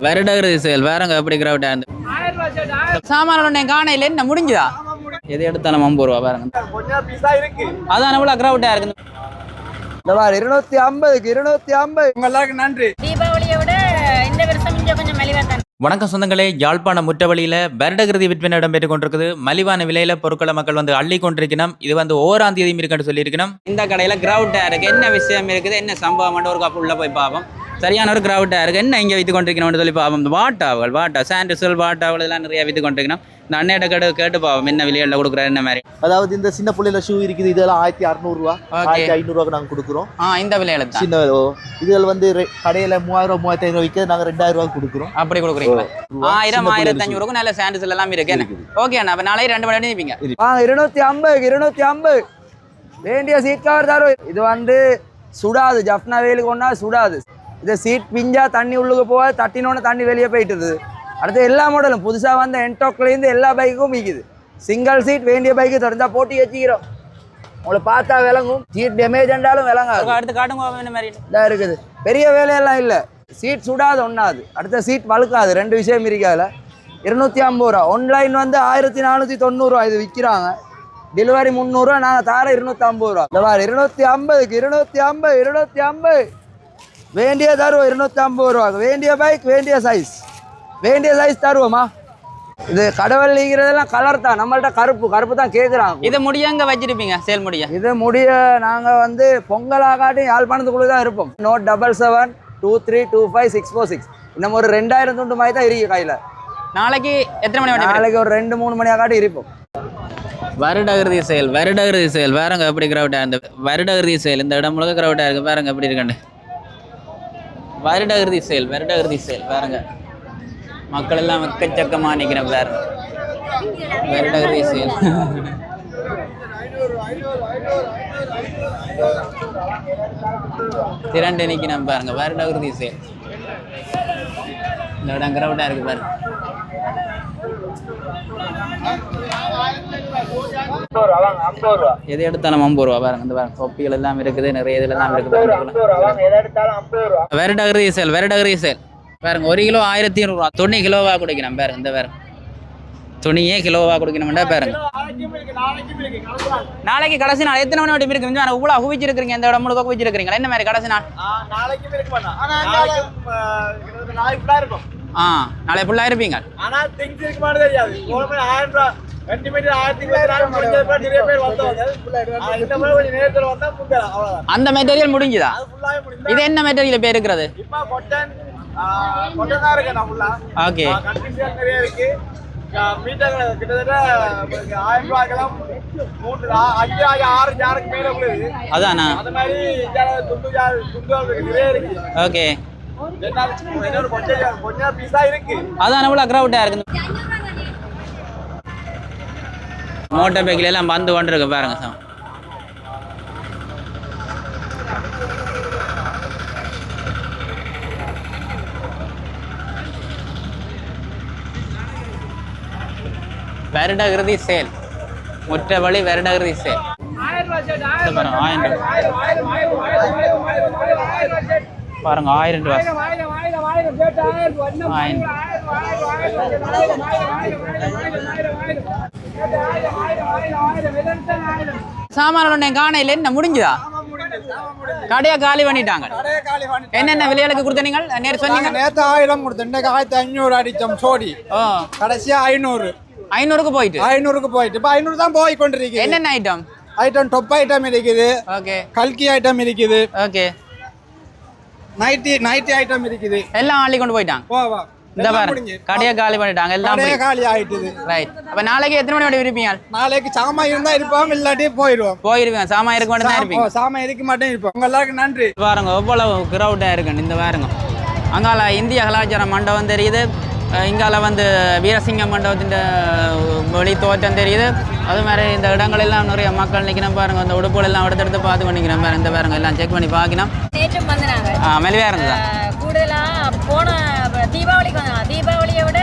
வருடகிற செயல் வேறங்க எப்படி கிரவுட் சாமான காணையில் என்ன முடிஞ்சுதா எது எடுத்தாலும் 50 ரூபா வேறங்க அதான் எவ்வளோ கிரவுட்டா இருக்கு 250 உங்களுக்கு நன்றி. தீபாவளியை விட இந்த வருஷம் கொஞ்சம் மலிவா தான். வணக்கம் சொந்தங்களே, யாழ்ப்பாணம் முற்றவழியில வருடகிருதி விற்பனை இடம்பெற்றுக் கொண்டிருக்குது. மலிவான விலையில பொருட்களை மக்கள் வந்து அள்ளி கொண்டிருக்கணும். இது வந்து 1ஆம் தேதியும் இருக்குன்னு சொல்லியிருக்கணும். இந்த கடையில கிரவுட்டா இருக்கு, என்ன விஷயம் இருக்குது, என்ன சம்பவம் ஒரு கப்பு உள்ள போய் பார்ப்போம். சரியான ஒரு கிரவுட்டா இருக்கு, என்ன இங்கே வித்து கொண்டிருக்கணும்னு சொல்லி பார்ப்போம். வாட்டா சாண்டிசல் வாட்டாவல் இதெல்லாம் நிறைய வித்து கொண்டிருக்கணும். இந்த அண்ணையிட்ட கேட்டு பார்ப்போம் என்ன விலையில கொடுக்குறாரு என்ன மாதிரி. அதாவது இந்த சின்ன புள்ளையில ஷூ இருக்குது, இதெல்லாம் 1600 ரூபா 1500 நாங்க கொடுக்குறோம். இந்த விலையில சின்ன இதுல வந்து கடையில 3000 3500 விற்க நாங்க 2000 ரூபாய்க்கு கொடுக்குறோம். அப்படி கொடுக்குறீங்களா? 1000 1500 நல்ல சாண்டிசல் எல்லாம் இருக்கு. ஓகே அண்ணா, அப்ப நாளைக்கு 2 மணி நிப்பீங்க. 250 வேண்டிய சீட் கவர் தரும். இது வந்து சுடாது, ஜப்னா வெயிலுக்கு ஒன்னா சுடாது. இது சீட் பிஞ்சா தண்ணி உள்ளுக்கு போக தட்டினோன்னு தண்ணி வெளியே போயிட்டுருது. அடுத்து எல்லா மாடலும் புதுசாக வந்த என்டோக்லேருந்து எல்லா பைக்கும் விற்கிது. சிங்கிள் சீட் வேண்டிய பைக்கு தொடர்ந்தால் போட்டி வச்சுக்கிறோம். உங்களை பார்த்தா விளங்கும். சீட் டேமேஜ் என்றாலும் விளங்காது. அடுத்து காட்டுங்க மாதிரி இதாக இருக்குது. பெரிய வேலையெல்லாம் இல்லை. சீட் சுடாது ஒன்றாது, அடுத்த சீட் வழுக்காது. 2 விஷயம் இருக்காதுல. 250 ரூபா. ஆன்லைன் வந்து 1490 ரூபா இது விற்கிறாங்க. டெலிவரி 300 ரூபா, நாங்கள் தார 250 ரூபா. இந்த மாதிரி 250 வேண்டிய தருவோம். 250 ரூபா வேண்டிய பைக், வேண்டிய சைஸ் தருவோமா. இது கடவுள்ங்கிறதெல்லாம் கலர் தான். நம்மள்ட்ட கருப்பு தான் கேட்குறாங்க. இதை முடியங்க வச்சிருப்பீங்க சேல் முடிய? இது முடிய நாங்கள் வந்து பொங்கலாகாட்டி யாழ்ப்பாணத்துக்குள்ளே தான் இருப்போம். நோட் 7772325646. இன்னும் ஒரு 2000 துண்டு மாதிரி தான் இருக்கு கையில். நாளைக்கு எத்தனை மணி? நாளைக்கு ஒரு 2-3 மணி ஆகாட்டி இருப்போம். வருடகிருதி செயல் வேறங்க எப்படி கிரவுட்டா இந்த வருடகிருதி செயல் இந்த இடம் முழுக்க கிரவுட்டா இருக்கு. வேறங்க எப்படி இருக்கண்டு வருடகிருதி செயல் வேறங்க மக்கள் எல்லாம் எக்கச்சக்கமாக நிற்கிறேன். வேற வருடகிருதி செயல் திரண்டு நிற்கிறேன் பாருங்க. வருடகிருதி செயல் இந்த இடம் கிரவுட்டா இருக்கு பாருங்க. எது எடுத்தாலும் 50 ரூபா பாருங்க. இந்த பாருங்க தொப்பிகள் எல்லாம் இருக்குது, நிறைய இதுல எல்லாம் இருக்குது. வருடகிருதி செயல் பாருங்க. 1 கிலோ 1200 ரூபா. துணி கிலோவா கொடுக்கணும் பாருங்க. இந்த பாருங்க துணியே கிலோவா கொடுக்கணும்டா பாருங்க. நாளைக்கு கடைசி நாள் எத்தனை மணி வரைக்கும் இருக்கு? இவ்வளோ குவிச்சிருக்கீங்க, இந்த இடம் முழுக்க குவிச்சிருக்கீங்களா? என்ன மாதிரி கடைசி நாள்? நாளை ஃபுல்லா இருப்பீங்க. அந்த மெட்டீரியல் முடிஞ்சுதா? இது என்ன மெட்டீரியல் பேர் இருக்கிறது? ஓகே அதானா? ஓகே அதான் எவ்வளோ கிரவுட்டா இருக்கு. மோட்டர் பைக்கில் எல்லாம் வந்து கொண்டு இருக்கு பாருங்க. வருடகிருதி சேல் முற்றவழி வருடகிருதி சேல். 1000 பாருங்க. 1000 ரூபா சாமான காணையில் என்ன முடிஞ்சுதா? கடையை காலி பண்ணிட்டாங்க. என்னென்ன விலைகளுக்கு கொடுத்தீங்க? நேற்று சொன்னீங்க நேற்று 1000 கொடுத்தேன், 1500 அடிச்சோம் சோடி. கடைசியா 500க்கு போயிட்டு இப்போ 500 தான் போய் கொண்டிருக்கு. என்னென்ன ஐட்டம்? டொப் ஐட்டம் இருக்குது, ஓகே, கல்கி ஐட்டம் இருக்குது, ஓகே, நைட்டி ஐட்டம் இருக்குது. எல்லாம் அள்ளி கொண்டு போயிட்டாங்க. இந்த பாருங்க கடையை காலி பண்ணிட்டாங்க. எல்லாம் காலி ஆயிட்டுது. ரைட். அப்ப நாளைக்கு எத்தனை மணி வரை இருப்பீங்க? நாளைக்கு சாமா இருந்தா இருப்போம், இல்லாட்டி போயிருவீங்க. சாமா இருக்க மட்டும் தான் இருப்பீங்க. சாமா இருக்க மாட்டேன் இருப்போம். எல்லாருக்கும் நன்றி. பாருங்க எவ்வளவு கிரவுடா இருக்கு. இந்த பாருங்க அங்கால இந்திய கலாச்சார மண்டபம் தெரியுது, இங்கால வந்து வீரசிங்க மண்டபத்தின் வெளி தோற்றம் தெரியுது. அது மாதிரி இந்த இடங்கள் எல்லாம் நிறைய மக்கள் நிற்கணும் பாருங்க. அந்த உடுப்புகள் எல்லாம் எடுத்து பார்த்து பண்ணிக்கிறேன் பாருங்க. இந்த பாருங்க எல்லாம் செக் பண்ணி பார்க்கணும். மெலிவா இருந்ததா? கூடுதலா போன தீபாவளிக்கு தீபாவளியை விட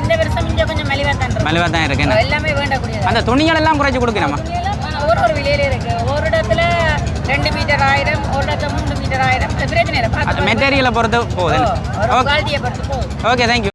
இந்த வருஷம் கொஞ்சம் மலிவா தான் இருக்கு. எல்லாமே வேண்டக்கூடியது. அந்த துணிகள் எல்லாம் குறைச்சு கொடுக்கணுமா? ஒரு விலையில இருக்கு. ஒரு இடத்துல 2 மீட்டர் 1000, ஒரு இடத்துல 3 மீட்டர் 1000. பிரச்சனை இல்லை. மெட்டீரியலை பொறுத்து போகுது. குவாலிட்டியை பொறுத்து போகுது. Okay, thank you.